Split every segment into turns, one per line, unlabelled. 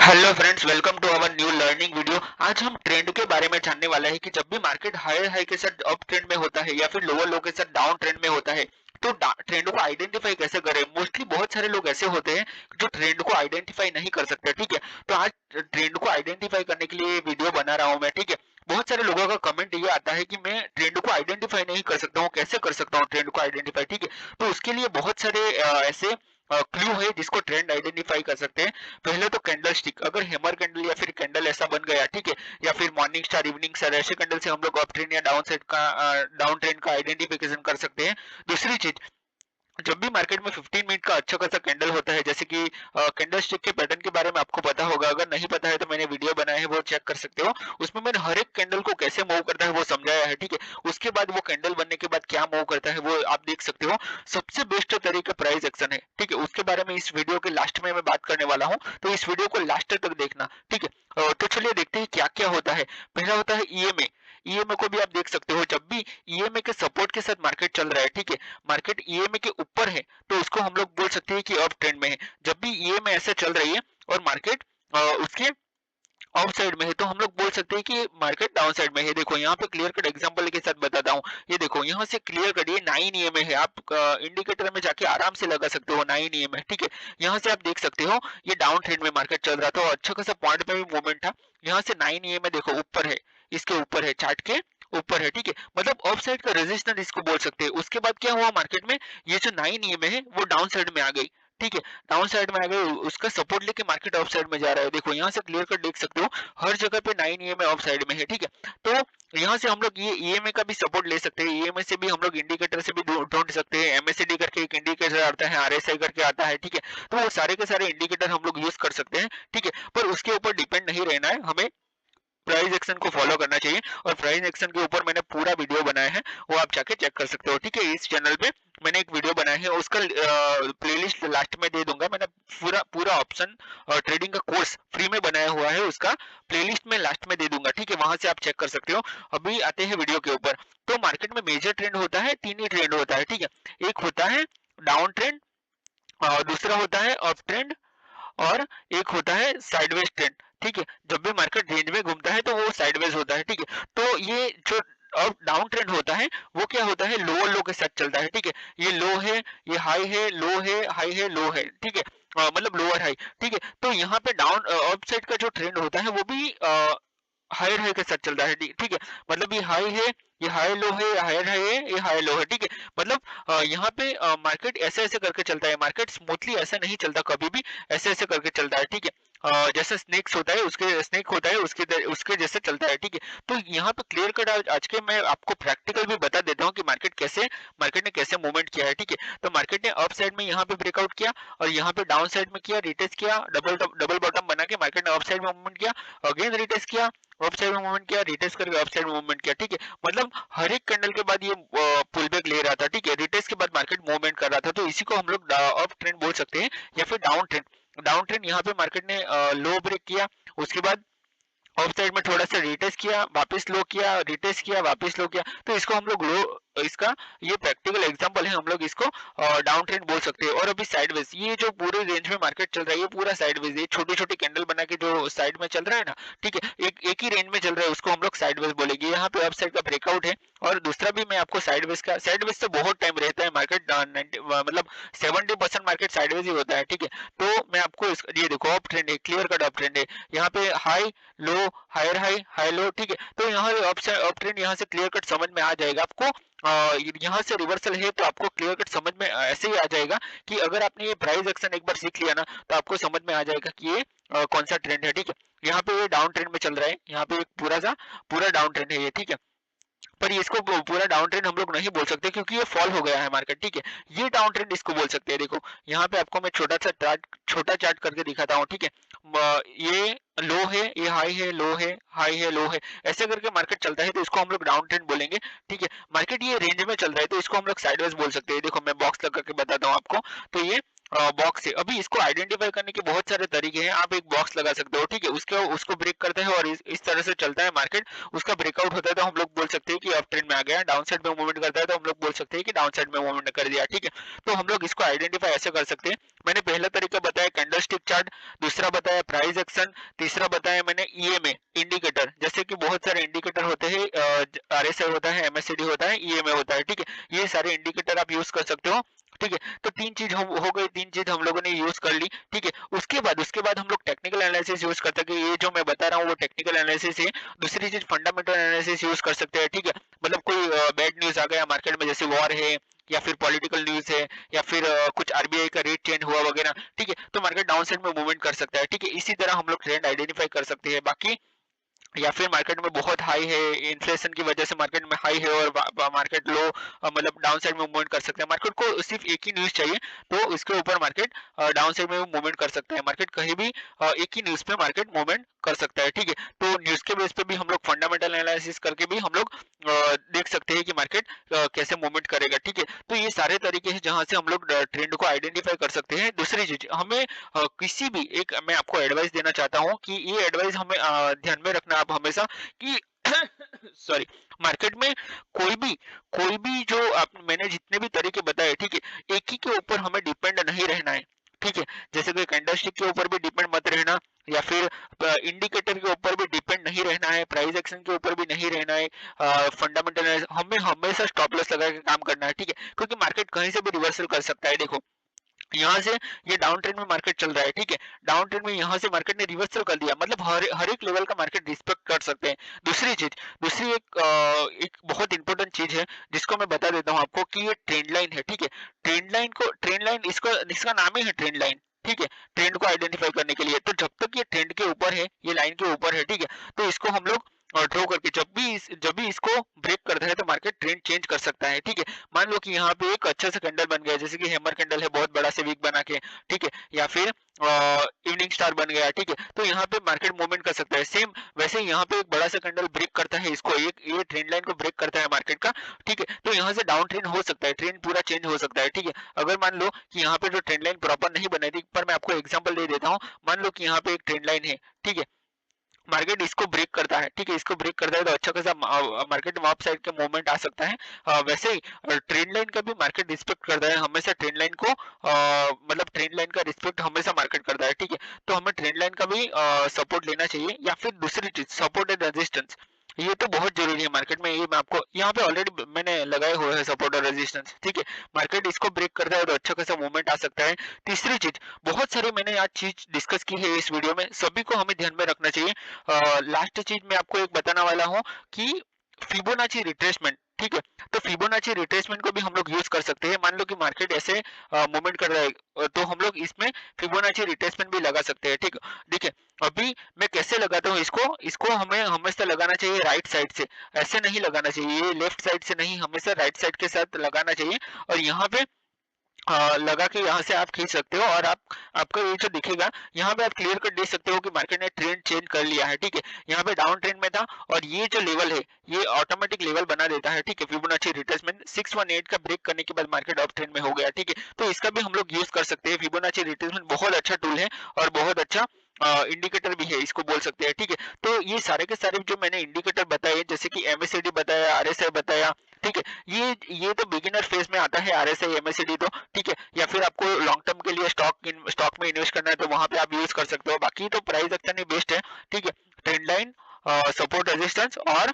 Hello friends, welcome to our new learning video. आज हम trend के बारे में जानने वाले हैं कि जब भी मार्केट हायर हाई के साथ अप ट्रेंड में होता है या फिर लोअर लो के साथ डाउन ट्रेंड में होता है तो ट्रेंड को आइडेंटिफाई कैसे करें। मोस्टली बहुत सारे लोग ऐसे होते हैं जो ट्रेंड को आइडेंटिफाई नहीं कर सकते। ठीक है, तो आज ट्रेंड को आइडेंटिफाई करने के लिए वीडियो बना रहा हूँ मैं। ठीक है, बहुत सारे लोगों का कमेंट ये आता है कि मैं ट्रेंड को आइडेंटिफाई नहीं कर सकता हूँ, कैसे कर सकता हूँ ट्रेंड को आइडेंटिफाई। ठीक है, तो उसके लिए बहुत सारे ऐसे क्लू है जिसको ट्रेंड आइडेंटिफाई कर सकते हैं। पहले तो कैंडल स्टिक, अगर हैमर कैंडल या फिर कैंडल ऐसा बन गया, ठीक है, या फिर मॉर्निंग स्टार, इवनिंग स्टार, ऐसे कैंडल से हम लोग अप ट्रेंड या डाउन साइड का डाउन ट्रेंड का आइडेंटिफिकेशन कर सकते हैं। दूसरी चीज, जब भी मार्केट में 15 मिनट का अच्छा खासा कैंडल होता है, जैसे कि कैंडल स्टिक के पैटर्न के बारे में आपको पता होगा, अगर नहीं पता है तो मैंने वीडियो बनाया है, वो चेक कर सकते हो। उसमें मैंने हर एक कैंडल को कैसे मूव करता है वो समझाया है। ठीक है, उसके बाद वो कैंडल बनने के बाद क्या मूव करता है वो आप देख सकते हो। सबसे बेस्ट तरीका प्राइस एक्शन है। ठीक है, उसके बारे में इस वीडियो के लास्ट में मैं बात करने वाला हूँ, तो इस वीडियो को लास्ट तक देखना। ठीक है, तो चलिए देखते हैं क्या क्या होता है। पहला होता है ईएमए। ईएमए को भी आप देख सकते हो, जब भी ईएमए के सपोर्ट के साथ मार्केट चल रहा है, ठीक है, मार्केट ईएमए के ऊपर है तो उसको हम लोग बोल सकते हैं कि अप ट्रेंड में है। जब भी ईएमए ऐसे चल रही है और मार्केट उसके ऑफ साइड में है तो हम लोग बोल सकते हैं कि मार्केट डाउन साइड में है। देखो यहाँ पे क्लियर कट एग्जांपल के साथ बताता हूँ। ये देखो यहाँ से क्लियर कट, ये 9 ईएमए है। आप इंडिकेटर में जाके आराम से लगा सकते हो 9 ईएमए। ठीक है, यहाँ से आप देख सकते हो ये डाउन ट्रेंड में मार्केट चल रहा था और अच्छा खासा पॉइंट में भी मूवमेंट था। यहाँ से 9 ईएमए देखो ऊपर है, इसके ऊपर है, चार्ट के ऊपर है। ठीक है, मतलब ऑफ साइड का रेजिस्टेंस इसको बोल सकते हैं। उसके बाद क्या हुआ मार्केट में, ये जो 9 ईएमए है वो डाउन साइड में आ गई। ठीक है, डाउन साइड में आ गए, उसका सपोर्ट लेके मार्केट ऑफ साइड में जा रहा है। देखो यहाँ से क्लियर कट देख सकते हो, हर जगह पे 9 ईएमए ऑफ साइड में है। ठीक है, तो यहाँ से हम लोग ये ईएमए का भी सपोर्ट ले सकते हैं। ईएमए से भी हम लोग इंडिकेटर से भी ढूंढ सकते हैं। एमएससीडी करके एक इंडिकेटर आता है, आरएसआई करके आता है। ठीक है, तो वो सारे के सारे इंडिकेटर हम लोग यूज कर सकते हैं। ठीक है, पर उसके ऊपर डिपेंड नहीं रहना है, हमें प्राइस एक्शन को फॉलो करना चाहिए। और प्राइस एक्शन के ऊपर मैंने पूरा वीडियो बनाया है, वो आप जाके चेक कर सकते हो। ठीक है, इस चैनल पे मैंने एक वीडियो बनाया है, उसका प्लेलिस्ट लास्ट में दे दूंगा। मैंने पूरा पूरा ऑप्शन ट्रेडिंग का कोर्स फ्री में बनाया हुआ है, उसका प्लेलिस्ट में लास्ट में दे दूंगा। ठीक है, वहां से आप चेक कर सकते हो। अभी आते हैं वीडियो के ऊपर। तो मार्केट में मेजर ट्रेंड होता है, तीन ही ट्रेंड होता है। ठीक है, एक होता है डाउन ट्रेंड, दूसरा होता है अप ट्रेंड, और एक होता है साइडवेज ट्रेंड। ठीक है, जब भी मार्केट रेंज में घूमता है तो वो साइडवेज होता है। ठीक है, तो ये जो अब डाउन ट्रेंड होता है वो क्या होता है, लोअर लो के साथ चलता है। ठीक है, ये लो है, ये हाई है, लो है, हाई है, लो है। ठीक है, मतलब लोअर हाई। ठीक है, तो यहाँ पे डाउन अप साइड का जो ट्रेंड होता है वो भी हायर हाई के साथ चल रहा है। ठीक है, मतलब ये हाई है, ये हाई लो है, ये हायर हाई है, ये हाई लो है। ठीक है, मतलब यहाँ पे मार्केट ऐसे ऐसे करके चलता है। मार्केट स्मूथली ऐसा नहीं चलता कभी भी, ऐसे ऐसे करके चलता है। ठीक है, जैसे स्नेक्स होता है, उसके स्नेक होता है उसके उसके जैसे चलता है। ठीक है, तो यहाँ पे क्लियर कट आज के मैं आपको प्रैक्टिकल भी बता देता हूँ कि मार्केट ने कैसे मूवमेंट किया है। ठीक है, तो मार्केट ने अप साइड में यहाँ पे ब्रेकआउट किया और यहाँ पे डाउन साइड में किया, रिटेस्ट किया, डबल बॉटम बना के मार्केट ने अप साइड में मूवमेंट किया, अगेन रिटेस्ट किया, अप साइड में मूवमेंट किया, रिटेस्ट करके अप साइड में मूवमेंट किया। ठीक है, मतलब हर एक कैंडल के बाद ये पुल बैक ले रहा था। ठीक है, रिटेस्ट के बाद मार्केट मूवमेंट कर रहा था, तो इसी को हम लोग अप ट्रेंड बोल सकते हैं या फिर डाउन ट्रेंड। डाउन ट्रेंड यहाँ पे मार्केट ने लो ब्रेक किया, उसके बाद ऑफ साइड में थोड़ा सा रिटेस्ट किया, वापस लो किया, रिटेस्ट किया, वापस लो किया, तो इसको हम लोग लो, इसका ये प्रैक्टिकल एग्जांपल है, हम लोग इसको डाउन ट्रेंड बोल सकते हैं। और अभी साइडवेज, ये जो पूरे रेंज में मार्केट चल रहा है ये पूरा साइडवेज, ये छोटी छोटी कैंडल बना के जो साइड में चल रहा है ना, ठीक है, एक ही रेंज में चल रहा है, उसको हम लोग साइडवेज बोलेंगे। यहाँ पे अप साइड का ब्रेकआउट है और दूसरा भी मैं आपको साइडवेज से बहुत टाइम रहता है मार्केट, मतलब 70% मार्केट साइडवेज ही होता है। ठीक है, तो मैं आपको ये देखो अप ट्रेंड है, क्लियर कट अप ट्रेंड है, यहाँ पे high low, higher high, high low. ठीक है, तो यहाँ अप ट्रेंड यहाँ से क्लियर कट समझ में आ जाएगा आपको। यहाँ से रिवर्सल है तो आपको क्लियर कट समझ में ऐसे ही आ जाएगा कि अगर आपने ये प्राइस एक्शन एक बार सीख लिया ना तो आपको समझ में आ जाएगा कि ये कौन सा ट्रेंड है। ठीक है, यहाँ पे ये डाउन ट्रेंड में चल रहा है, यहाँ पे एक पूरा डाउन ट्रेंड है ये। ठीक है, पर इसको पूरा डाउन ट्रेंड हम लोग नहीं बोल सकते क्योंकि ये फॉल हो गया है मार्केट। ठीक है, ये डाउन ट्रेंड इसको बोल सकते हैं। देखो यहाँ पे आपको मैं छोटा चार्ट करके दिखाता हूँ। ठीक है, ये लो है, ये हाई है, लो है, हाई है, लो है, ऐसे करके मार्केट चलता है तो इसको हम लोग डाउन ट्रेंड बोलेंगे। ठीक है, मार्केट ये रेंज में चल रहा है तो इसको हम लोग साइडवेज बोल सकते हैं। देखो मैं बॉक्स लगा के बताता हूँ आपको, तो ये बॉक्स है। अभी इसको आइडेंटिफाई करने के बहुत सारे तरीके हैं, आप एक बॉक्स लगा सकते हो, ठीक है, उसके उसको ब्रेक करता है और इस तरह से चलता है मार्केट, उसका ब्रेकआउट होता है तो हम लोग बोल सकते हैं कि अप ट्रेंड में आ गया, डाउन साइड में मूवमेंट करता है तो हम लोग बोल सकते हैं कि डाउन साइड में मूवमेंट कर दिया, ठीक है। तो हम लोग इसको आइडेंटिफाई ऐसे कर सकते हैं। मैंने पहला तरीका बताया कैंडलस्टिक चार्ट, दूसरा बताया प्राइस एक्शन, तीसरा बताया मैंने ईएमए इंडिकेटर, जैसे कि बहुत सारे इंडिकेटर होते हैं, आरएसआई होता है, एमएससीडी होता है, ईएमए होता है, ठीक है, ये सारे इंडिकेटर आप यूज कर सकते हो, ठीक है। तो तीन चीज हो गई, तीन चीज हम लोगों ने यूज कर ली, ठीक है। उसके बाद हम लोग टेक्निकल एनालिसिस यूज करते हैं कि ये जो मैं बता रहा हूँ वो टेक्निकल एनालिसिस है। दूसरी चीज फंडामेंटल एनालिसिस यूज कर सकते हैं, ठीक है। मतलब कोई बैड न्यूज आ गया मार्केट में, जैसे वॉर है या फिर पॉलिटिकल न्यूज है या फिर कुछ आरबीआई का रेट चेंज हुआ वगैरह, ठीक है, तो मार्केट डाउन साइड में मूवमेंट कर सकता है, ठीक है। इसी तरह हम लोग ट्रेंड आइडेंटिफाई कर सकते हैं। बाकी या फिर मार्केट में बहुत हाई है, इन्फ्लेशन की वजह से मार्केट में हाई है और मार्केट लो, मतलब डाउन साइड में मूवमेंट कर सकते हैं। मार्केट को सिर्फ एक ही न्यूज चाहिए तो इसके ऊपर मार्केट डाउन साइड में मूवमेंट कर सकता है। मार्केट कहीं भी एक ही न्यूज पे मार्केट मूवमेंट कर सकता है, ठीक है। तो न्यूज के बेस पे भी हम लोग फंडामेंटल एनालिसिस करके भी हम लोग देख सकते हैं कि मार्केट कैसे मूवमेंट करेगा, ठीक है। तो ये सारे तरीके हैं जहां से हम लोग ट्रेंड को आइडेंटिफाई कर सकते हैं। दूसरी चीज हमें किसी भी एक, मैं आपको एडवाइस देना चाहता हूँ कि ये एडवाइस हमें ध्यान में रखना आप हमेशा कि सॉरी, मार्केट में कोई भी जो आप मैंने जितने भी तरीके बताए, ठीक है, एक ही के ऊपर हमें डिपेंड नहीं रहना है, ठीक है। जैसे कि कैंडलस्टिक के ऊपर भी डिपेंड मत रहना, या फिर इंडिकेटर के ऊपर भी डिपेंड नहीं रहना है, प्राइस एक्शन के ऊपर भी नहीं रहना है, फंडामेंटल हमें हमेशा स्टॉप लॉस लगा के काम करना है, ठीक है, क्योंकि मार्केट कहीं से भी रिवर्सल कर सकता है। देखो यहाँ से ये डाउन ट्रेंड में मार्केट चल रहा है, ठीक है, डाउन ट्रेंड में यहाँ से मार्केट ने रिवर्सल कर दिया, मतलब हर एक लेवल का मार्केट रिस्पेक्ट कर सकते हैं। दूसरी एक बहुत इंपॉर्टेंट चीज है जिसको मैं बता देता हूँ आपको कि ये ट्रेंड लाइन है, ठीक है। ट्रेंड लाइन इसको इसका नाम ही है ट्रेंड लाइन, ठीक है, ट्रेंड को आइडेंटिफाई करने के लिए। तो जब तक ये ट्रेंड के ऊपर है, ये लाइन के ऊपर है, ठीक है, तो इसको हम लोग ड्रॉ करके जब भी इसको ब्रेक करता है तो मार्केट ट्रेंड चेंज कर सकता है, ठीक है। मान लो कि यहाँ पे एक अच्छा सा कैंडल बन गया, जैसे कि हैमर कैंडल है बहुत बड़ा से वीक बना के, ठीक है, या फिर इवनिंग स्टार बन गया, ठीक है, तो यहाँ पे मार्केट मूवमेंट कर सकता है। सेम वैसे यहाँ पे एक बड़ा सा कैंडल ब्रेक करता है इसको, एक ये ट्रेंड लाइन को ब्रेक करता है मार्केट का, ठीक है, तो यहाँ से डाउन ट्रेंड हो सकता है, ट्रेंड पूरा चेंज हो सकता है, ठीक है। अगर मान लो कि यहाँ पे जो ट्रेंड लाइन प्रॉपर नहीं बनी थी, पर मैं आपको एग्जांपल दे देता हूँ, मान लो कि यहाँ पे एक ट्रेंड लाइन है, ठीक है, मार्केट इसको ब्रेक करता है, ठीक है, इसको ब्रेक करता है तो अच्छा खासा मार्केट में अप साइड के मूवमेंट आ सकता है। वैसे ही ट्रेंड लाइन का भी मार्केट रिस्पेक्ट करता है हमेशा, ट्रेंड लाइन को मतलब ट्रेंड लाइन का रिस्पेक्ट हमेशा मार्केट करता है, ठीक है। तो हमें ट्रेंड लाइन का भी सपोर्ट लेना चाहिए, या फिर दूसरी चीज सपोर्ट एंड रेजिस्टेंस, ये तो बहुत जरूरी है मार्केट में। ये मैं आपको यहाँ पे ऑलरेडी मैंने लगाए हुए हैं सपोर्ट और रेजिस्टेंस, ठीक है, मार्केट इसको ब्रेक करता है तो अच्छा खासा मूवमेंट आ सकता है। तीसरी चीज, बहुत सारी मैंने आज चीज डिस्कस की है इस वीडियो में, सभी को हमें ध्यान में रखना चाहिए। लास्ट चीज मैं आपको एक बताने वाला हूँ कि फिबोनाची रिट्रेसमेंट, ठीक है, तो फिबोनाची रिट्रेसमेंट को भी हम लोग यूज कर सकते हैं। मान लो कि मार्केट ऐसे मूवमेंट कर रहा है, तो हम लोग इसमें फिबोनाची रिट्रेसमेंट भी लगा सकते हैं, ठीक है। देखिए अभी मैं कैसे लगाता हूँ इसको, इसको हमें हमेशा लगाना चाहिए राइट साइड से, ऐसे नहीं लगाना चाहिए, ये लेफ्ट साइड से नहीं, हमेशा राइट साइड के साथ लगाना चाहिए। और यहाँ पे लगा के यहाँ से आप खींच सकते हो, और आपका ये जो दिखेगा यहाँ पे आप क्लियर कट देख सकते हो कि मार्केट ने ट्रेंड चेंज कर लिया है, ठीक है। यहाँ पे डाउन ट्रेंड में था और ये जो लेवल है ये ऑटोमेटिक लेवल बना देता है, ठीक है, फिबोनाची रिट्रेसमेंट 618 का ब्रेक करने के बाद मार्केट अप ट्रेंड में हो गया, ठीक है। तो इसका भी हम लोग यूज कर सकते हैं। फिबोनाची रिट्रेसमेंट बहुत अच्छा टूल है और बहुत अच्छा इंडिकेटर भी है, इसको बोल सकते हैं, ठीक है। तो ये सारे के सारे जो मैंने इंडिकेटर बताए, जैसे कि एमएससीडी बताया, आरएसआई बताया, ठीक है, ये तो बिगिनर फेज में आता है आरएसआई एमएससीडी तो, ठीक है, या फिर आपको लॉन्ग टर्म के लिए स्टॉक में इन्वेस्ट करना है तो वहां पे आप यूज कर सकते हो। बाकी तो प्राइस एक्शन ही बेस्ट है, ठीक है। ट्रेंड लाइन, सपोर्ट रेजिस्टेंस और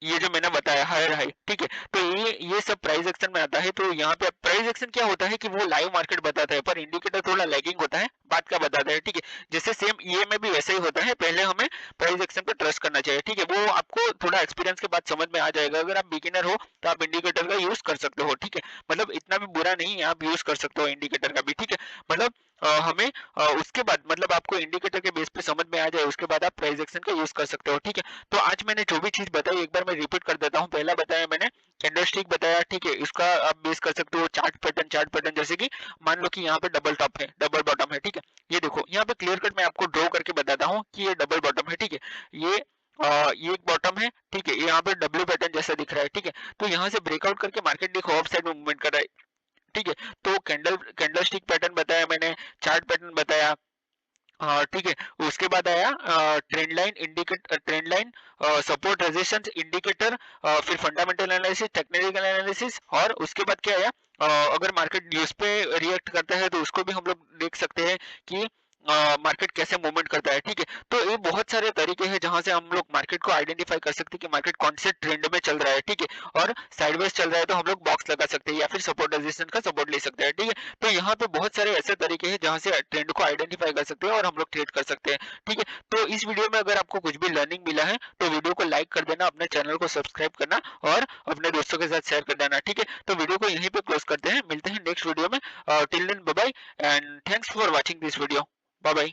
ये जो मैंने बताया हायर हाई, ठीक है, तो ये सब प्राइस एक्शन में आता है। तो यहाँ पे प्राइस एक्शन क्या होता है कि वो लाइव मार्केट बताता है, पर इंडिकेटर थोड़ा लैगिंग होता है, बात का बताता है, ठीक है। जैसे सेम ये में भी वैसे ही होता है, पहले हमें प्राइस एक्शन पे ट्रस्ट करना चाहिए, ठीक है, वो आपको थोड़ा एक्सपीरियंस के बाद समझ में आ जाएगा। अगर आप बिगिनर हो तो आप इंडिकेटर का यूज कर सकते हो, ठीक है, मतलब इतना भी बुरा नहीं है, आप यूज कर सकते हो इंडिकेटर का भी, ठीक है। मतलब हमें उसके बाद मतलब आपको इंडिकेटर के बेस पे समझ में आ जाए, उसके बाद आप प्राइस एक्शन का यूज कर सकते हो, ठीक है। तो आज मैंने जो भी चीज बताई एक बार मैं रिपीट कर देता हूँ। पहला बताया मैंने कैंडलस्टिक बताया, ठीक है, इसका आप बेस कर सकते हो चार्ट पैटर्न, जैसे कि मान लो कि यहाँ पे डबल टॉप है, डबल बॉटम है, ठीक है, ये देखो यहाँ पे क्लियर कट मैं आपको ड्रॉ करके बताता हूँ कि ये डबल बॉटम है, ठीक है, ये एक बॉटम है, ठीक है, यहाँ पे डब्ल्यू पैटर्न जैसा दिख रहा है, ठीक है। तो यहाँ से ब्रेकआउट करके मार्केट देखो ऑफ साइड में मूवमेंट कर रहा है, ठीक है। तो कैंडल स्टिक पैटर्न बताया मैंने, चार्ट पैटर्न बताया। हाँ ठीक है। उसके बाद आया trend line, support resistance indicator, फिर फंडामेंटल एनालिसिस, टेक्निकल एनालिसिस, और उसके बाद क्या आया, अगर मार्केट न्यूज पे रिएक्ट करता है तो उसको भी हम लोग देख सकते हैं कि मार्केट कैसे मूवमेंट करता है। ठीक है। तो ये बहुत सारे तरीके हैं जहां से हम लोग मार्केट को आइडेंटिफाई कर सकते हैं कि मार्केट कौन से ट्रेंड में चल रहा है। ठीक है। और साइडवेज चल रहा है तो हम लोग बॉक्स लगा सकते हैं या फिर सपोर्ट रेजिस्टेंस का सपोर्ट ले सकते हैं। ठीक है। तो यहाँ पे बहुत सारे ऐसे तरीके हैं जहां से ट्रेंड को आइडेंटिफाई कर सकते हैं और हम लोग ट्रेड कर सकते हैं। ठीक है। तो इस वीडियो में अगर आपको कुछ भी लर्निंग मिला है तो वीडियो को लाइक कर देना, अपने चैनल को सब्सक्राइब करना और अपने दोस्तों के साथ शेयर कर देना। ठीक है। तो वीडियो को यहीं पे क्लोज करते हैं, मिलते हैं नेक्स्ट वीडियो में। Till then bye bye and thanks for watching this video. Bye bye.